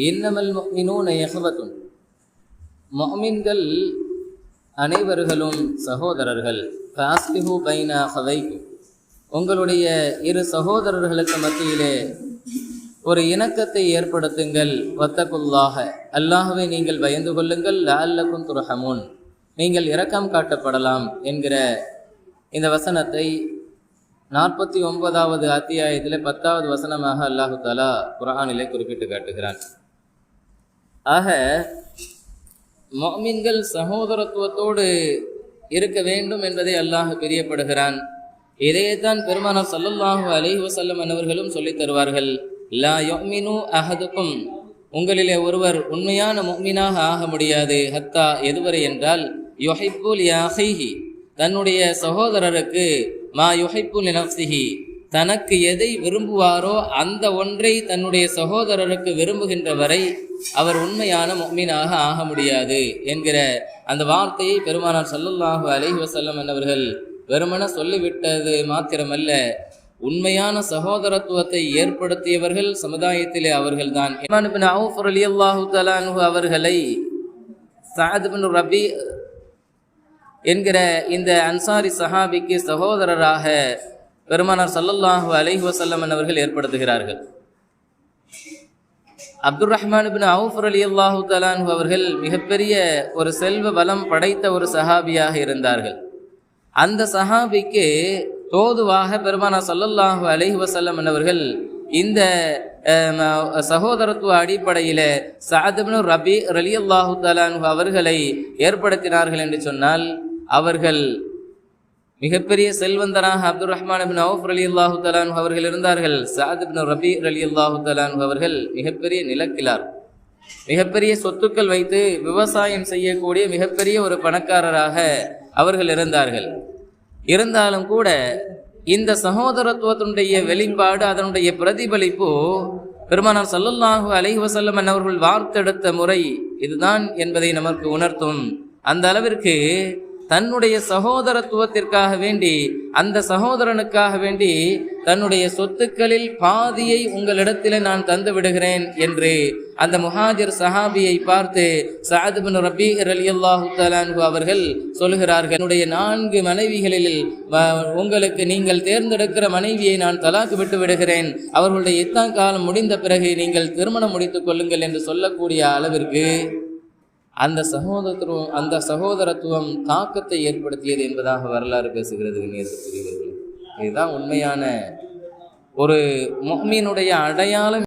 இன்னமல் முஃமினூன இஹ்வத்துன், முஃமின்கள் அனைவர்களும் சகோதரர்கள். ஃபஅஸ்லிஹு பைன அஹவைக்கும், உங்களுடைய இரு சகோதரர்களுக்கு மத்தியிலே ஒரு இணக்கத்தை ஏற்படுத்துங்கள். வத்தகுல்லாஹ, அல்லாஹ்வை நீங்கள் பயந்து கொள்ளுங்கள். லஅல்லகும் துர்ஹமூன், நீங்கள் இரக்கம் காட்டப்படலாம் என்கிற இந்த வசனத்தை 49வது அத்தியாயத்திலே 10வது வசனமாக அல்லாஹு தஆலா குர்ஆனிலே குறிப்பிட்டு காட்டுகிறான். ஆக முஃமின்கள் சகோதரத்துவத்தோடு இருக்க வேண்டும் என்பதை அல்லாஹ் பிரியப்படுகிறான். இதைத்தான் பெருமானார் ஸல்லல்லாஹு அலைஹி வஸல்லம் அவர்களும் சொல்லித் தருவார்கள். லா யுமினு அஹதுக்கும், உங்களிலே ஒருவர் உண்மையான முஃமினாக ஆக முடியாது. ஹத்தா, எதுவரை என்றால், யுஹிப்பு லி அஹீஹி, தன்னுடைய சகோதரருக்கு, மா யுஹிப்பு லி நஃப்ஸிஹி, தனக்கு எதை விரும்புவாரோ அந்த ஒன்றை தன்னுடைய சகோதரருக்கு விரும்புகின்ற வரை அவர் உண்மையான முஃமினாக ஆக முடியாது என்கிற அந்த வார்த்தையை பெருமானார் ஸல்லல்லாஹு அலைஹி வஸல்லம் அவர்கள் வெறுமன சொல்லிவிட்டது மாத்திரமல்ல, உண்மையான சகோதரத்துவத்தை ஏற்படுத்தியவர்கள் சமுதாயத்திலே அவர்கள்தான். உஸ்மான் இப்னு அவுஃப் ரலியல்லாஹு தஆலா அன்ஹு அவர்களை சஅத் இப்னு ரபி என்கிற இந்த அன்சாரி சஹாபிக்கு சகோதரராக பெருமானார் ஸல்லல்லாஹு அலைஹி வஸல்லம் அவர்கள் ஏற்படுத்துகிறார்கள். அப்துர் ரஹ்மான் இப்னு அவுஃப் ரலியல்லாஹு தஆலா அன்ஹு அவர்கள் மிகப்பெரிய ஒரு செல்வ பலம் படைத்த ஒரு சஹாபியாக இருந்தார்கள். அந்த சஹாபிக்கு தோதுவாக பெருமானார் ஸல்லல்லாஹு அலைஹி வஸல்லம் அவர்கள் இந்த சகோதரத்துவ அடிப்படையில் சஅத் இப்னு ரபி ரலியல்லாஹு தஆலா அன்ஹு அவர்களை ஏற்படுத்தினார்கள் என்று சொன்னால், அவர்கள் மிகப்பெரிய செல்வந்தராக அப்துர் ரஹ்மான் இப்னு அவுஃப் ரலியல்லாஹு தஆலா அன்ஹு அவர்கள் இருந்தார்கள். சஅத் இப்னு ரபி ரலியல்லாஹு தஆலா அன்ஹு அவர்கள் மிகப்பெரிய நிலக்கிழார், மிகப்பெரிய சொத்துக்கள் வைத்து விவசாயம் செய்யக்கூடிய மிகப்பெரிய ஒரு பணக்காரராக அவர்கள் இருந்தார்கள். இருந்தாலும் கூட இந்த சகோதரத்துவத்தினுடைய வெளிப்பாடு, அதனுடைய பிரதிபலிப்பு பெருமானார் ஸல்லல்லாஹு அலைஹி வஸல்லம் அவர்கள் வார்த்தெடுத்த முறை இதுதான் என்பதை நமக்கு உணர்த்தும். அந்த அளவிற்கு தன்னுடைய சகோதரத்துவத்திற்காக வேண்டி, அந்த சகோதரனுக்காக வேண்டி தன்னுடைய சொத்துக்களில் பாதியை உங்களிடத்தில் நான் தந்து விடுகிறேன் என்று அந்த முஹாஜிர் சஹாபியை பார்த்து சஅத் இப்னு ரபி ரலியல்லாஹு தஆலா அன்ஹு அவர்கள் சொல்கிறார்கள், என்னுடைய 4 மனைவிகளில் உங்களுக்கு நீங்கள் தேர்ந்தெடுக்கிற மனைவியை நான் தலாக்கு விட்டு விடுகிறேன். அவர்களுடைய இத்தாம் காலம் முடிந்த பிறகு நீங்கள் திருமணம் முடித்துக் கொள்ளுங்கள் என்று சொல்லக்கூடிய அளவிற்கு அந்த சகோதரத்துவம் தாக்கத்தை ஏற்படுத்தியது என்பதாக வரலாறு பேசுகிறது. இதுதான் உண்மையான ஒரு முஃமினுடைய அடையாளம்.